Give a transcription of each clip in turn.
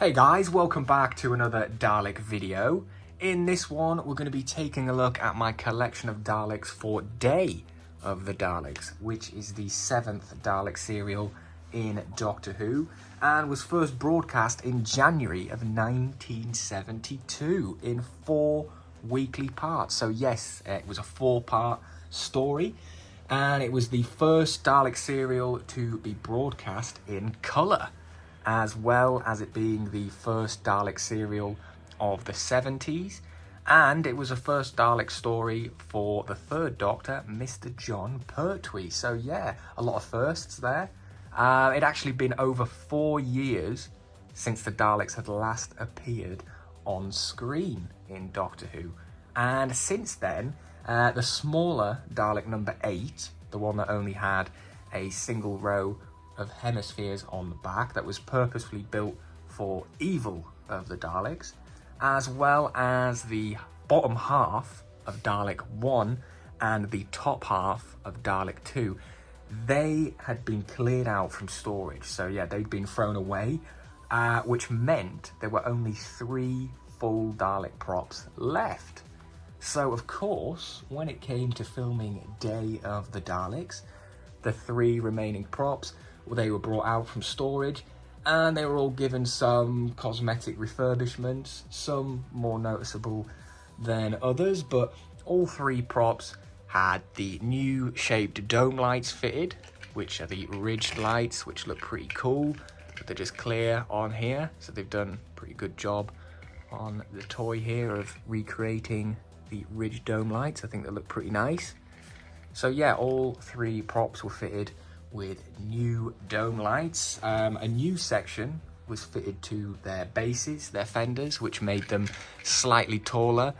Hey guys, welcome back to another Dalek video. In this one, we're going to be taking a look at my collection of Daleks for Day of the Daleks, which is the 7th Dalek serial in Doctor Who, and was first broadcast in January of 1972 in 4 weekly parts. So yes, it was a 4-part story, and it was the first Dalek serial to be broadcast in colour, as well as it being the first Dalek serial of the 70s, and it was a first Dalek story for the 3rd Doctor, Mr. John Pertwee. So yeah, a lot of firsts there. It'd actually been over 4 years since the Daleks had last appeared on screen in Doctor Who, and since then, the smaller Dalek number 8, the one that only had a single row of hemispheres on the back that was purposefully built for evil of the Daleks, as well as the bottom half of Dalek 1 and the top half of Dalek 2, they had been cleared out from storage. So yeah, they'd been thrown away, which meant there were only 3 full Dalek props left. So of course, when it came to filming Day of the Daleks, the 3 remaining props, they were brought out from storage, and they were all given some cosmetic refurbishments, some more noticeable than others, but all 3 props had the new shaped dome lights fitted, which are the ridged lights, which look pretty cool, but they're just clear on here, so they've done a pretty good job on the toy here of recreating the ridged dome lights. I think they look pretty nice. So yeah, all 3 props were fitted with new dome lights. A new section was fitted to their bases, their fenders, which made them slightly taller.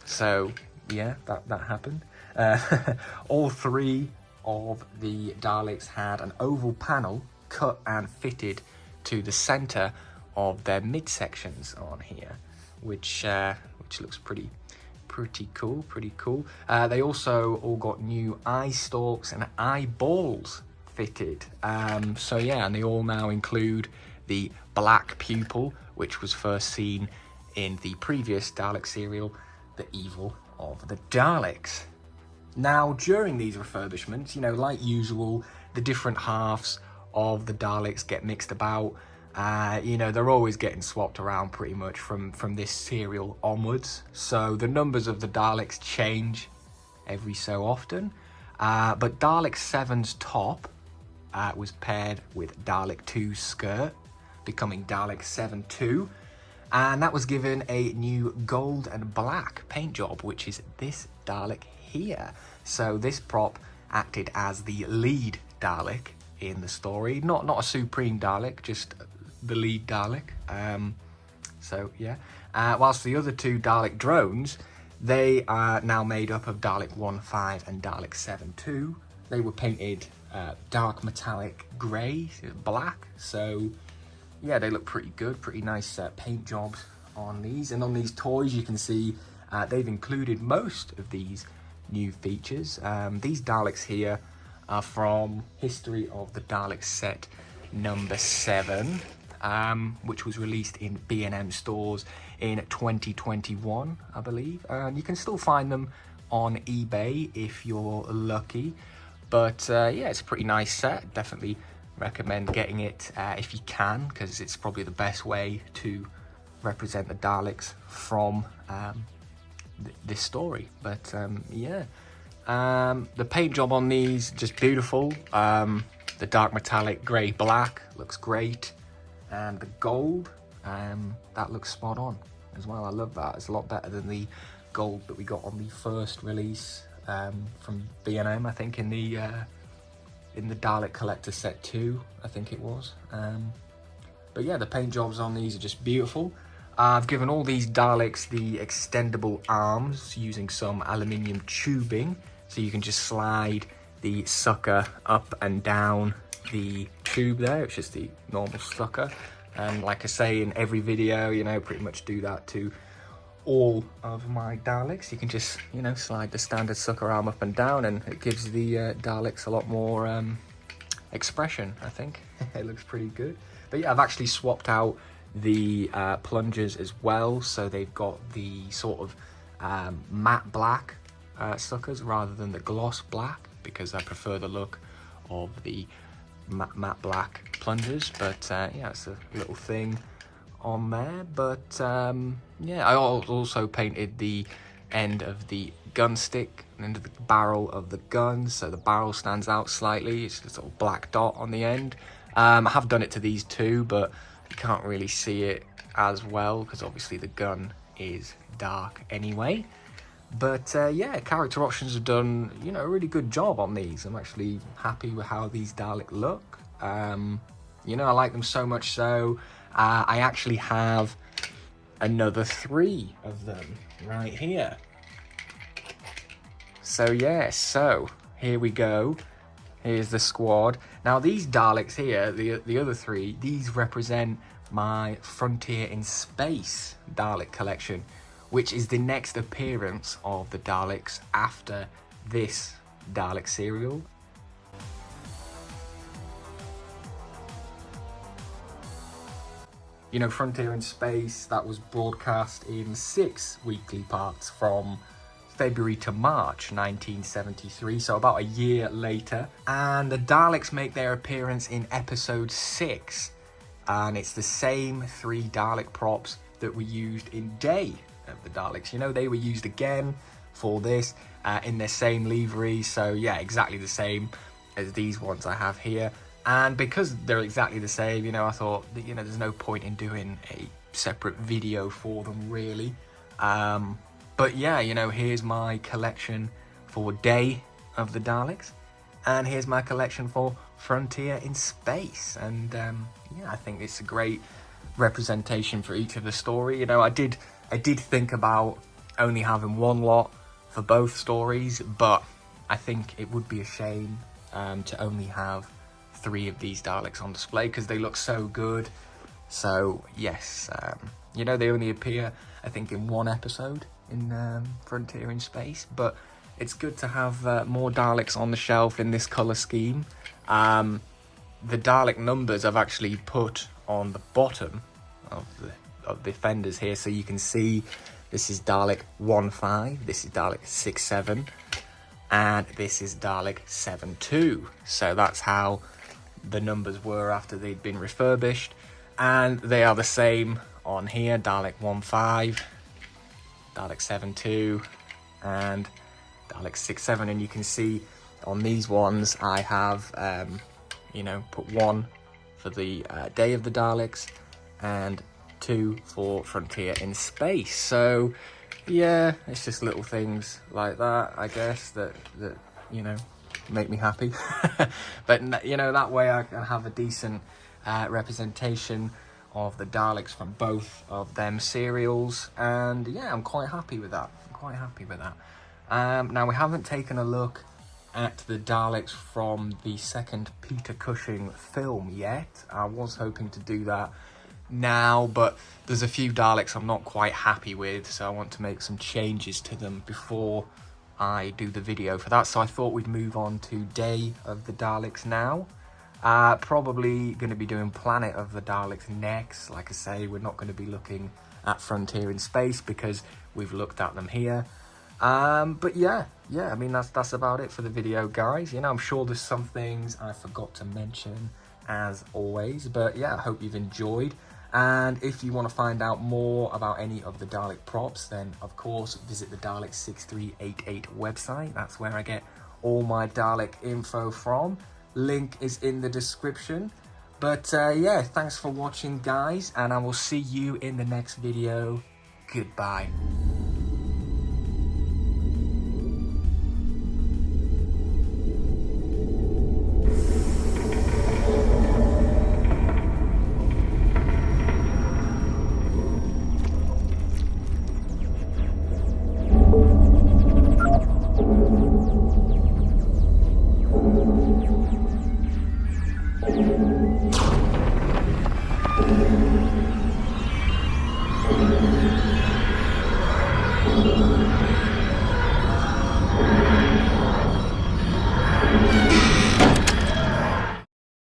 So yeah, that happened. All 3 of the Daleks had an oval panel cut and fitted to the center of their midsections on here, which looks pretty cool. They also all got new eye stalks and eyeballs fitted. So yeah, and they all now include the black pupil, which was first seen in the previous Dalek serial, The Evil of the Daleks. Now, during these refurbishments, you know, like usual, the different halves of the Daleks get mixed about. You know, they're always getting swapped around pretty much from this serial onwards. So the numbers of the Daleks change every so often. But Dalek 7's top was paired with Dalek 2's skirt, becoming Dalek 7-2. And that was given a new gold and black paint job, which is this Dalek here. So this prop acted as the lead Dalek in the story. Not a supreme Dalek, just the lead Dalek. So yeah, whilst the other 2 Dalek drones, they are now made up of Dalek 1-5 and Dalek 7-2. They were painted dark metallic grey, black. So yeah, they look pretty good, pretty nice paint jobs on these. And on these toys, you can see they've included most of these new features. These Daleks here are from History of the Daleks set number 7. Which was released in B&M stores in 2021, I believe. And you can still find them on eBay if you're lucky. But yeah, it's a pretty nice set. Definitely recommend getting it if you can, because it's probably the best way to represent the Daleks from this story. But yeah, the paint job on these, just beautiful. The dark metallic grey black looks great. And the gold, that looks spot on as well. I love that. It's a lot better than the gold that we got on the first release from B&M, I think, in the Dalek Collector Set 2, I think it was. But yeah, the paint jobs on these are just beautiful. I've given all these Daleks the extendable arms using some aluminium tubing, so you can just slide the sucker up and down the tube there. It's just the normal sucker, and like I say in every video, you know, pretty much do that to all of my Daleks. You can just, you know, slide the standard sucker arm up and down, and it gives the Daleks a lot more expression, I think. It looks pretty good. But yeah, I've actually swapped out the plungers as well, so they've got the sort of matte black suckers rather than the gloss black, because I prefer the look of the matte black plungers. But yeah, it's a little thing on there. But yeah, I also painted the end of the gun stick and end of the barrel of the gun, so the barrel stands out slightly. It's just a little black dot on the end. I have done it to these two, but you can't really see it as well because obviously the gun is dark anyway. But yeah, Character Options have done, you know, a really good job on these. I'm actually happy with how these Dalek look. You know, I like them so much so I actually have another 3 of them right here. So yeah, so here we go. Here's the squad. Now these Daleks here, the other 3, these represent my Frontier in Space Dalek collection, which is the next appearance of the Daleks after this Dalek serial. You know, Frontier in Space, that was broadcast in 6 weekly parts from February to March 1973, so about a year later. And the Daleks make their appearance in episode 6, and it's the same 3 Dalek props that were used in Day of the Daleks. You know, they were used again for this in their same livery, so yeah, exactly the same as these ones I have here. And because they're exactly the same, you know, I thought that, you know, there's no point in doing a separate video for them, really. But yeah, you know, here's my collection for Day of the Daleks, and here's my collection for Frontier in Space. And yeah, I think it's a great representation for each of the story. You know, I did think about only having one lot for both stories, but I think it would be a shame to only have 3 of these Daleks on display because they look so good. So yes, you know, they only appear, I think, in 1 episode in Frontier in Space, but it's good to have more Daleks on the shelf in this colour scheme. The Dalek numbers I've actually put on the bottom of the fenders here, so you can see this is Dalek 1-5, this is Dalek 6-7, and this is Dalek 7-2. So that's how the numbers were after they'd been refurbished, and they are the same on here: Dalek 1-5, Dalek 7-2, and Dalek 6-7. And you can see on these ones I have you know, put 1 for the Day of the Daleks and 2 for Frontier in Space. So yeah, it's just little things like that, I guess, that you know, make me happy. But you know, that way I can have a decent representation of the Daleks from both of them serials, and yeah, I'm quite happy with that. Now we haven't taken a look at the Daleks from the second Peter Cushing film yet. I was hoping to do that now, but there's a few Daleks I'm not quite happy with, so I want to make some changes to them before I do the video for that. So I thought we'd move on to Day of the Daleks now. Probably going to be doing Planet of the Daleks next. Like I say, we're not going to be looking at Frontier in Space because we've looked at them here. But yeah, I mean, that's about it for the video, guys. You know, I'm sure there's some things I forgot to mention, as always. But yeah, I hope you've enjoyed. And if you want to find out more about any of the Dalek props, then of course visit the Dalek 6388 website. That's where I get all my Dalek info from. Link is in the description. But yeah, thanks for watching, guys, and I will see you in the next video. Goodbye.